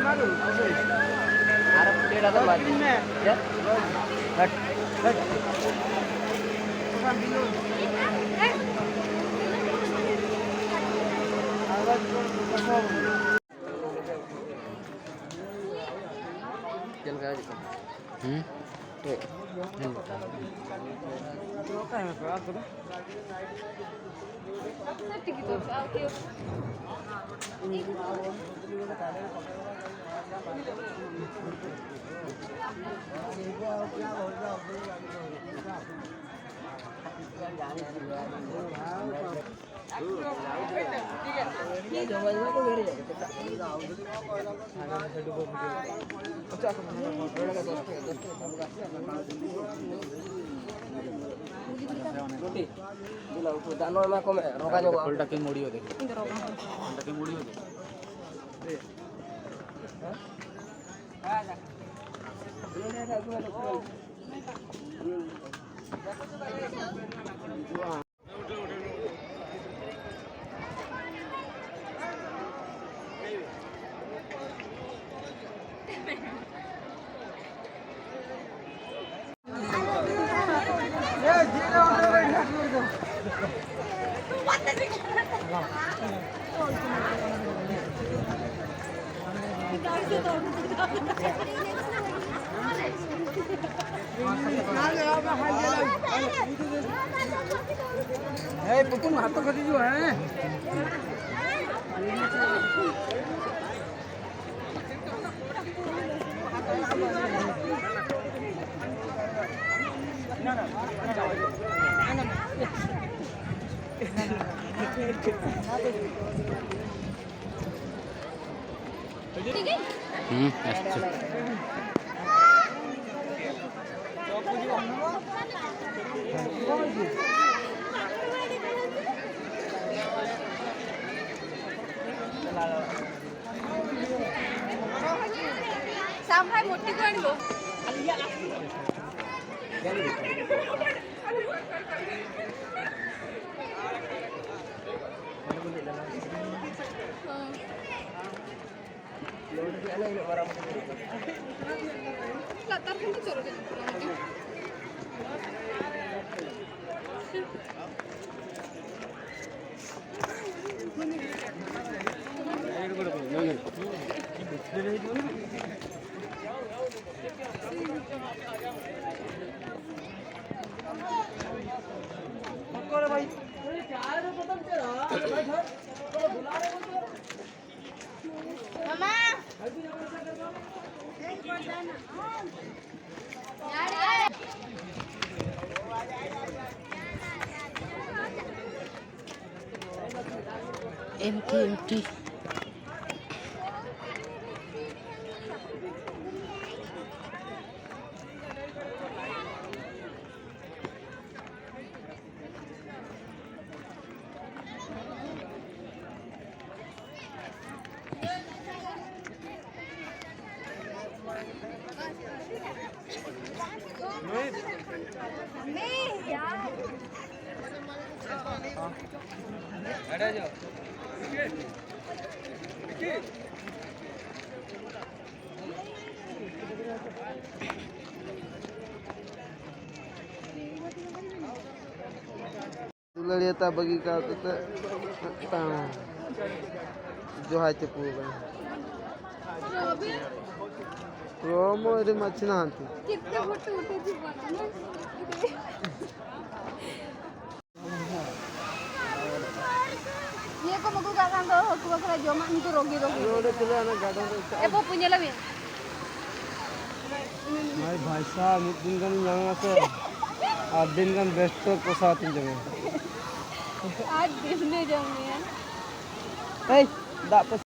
Arab dia datang mati. Ya. Hट हट चल गया जी ठीक होता है क्या करो फुलटाके मुड़ियो दे फुलटाके मुड़ियो दे पुपुन हाथ तो करी जो है अच्छा sampai motif kan lo latar kan tuh coro Mama. empty ada jo Tulah tak bagi kau tu tak Johai cepu kan Promo itu macam nanti कितने फोटो उठे थी बनाना ये को मगु kakak tuh aku bakal jomak itu rogi Udah tulah anak gadang po punya lebih भाई साहब एक दिन kan यहाँ से 8 दिन kan best तो कोसाती जगह आज देखने जाऊंगी Hey, tak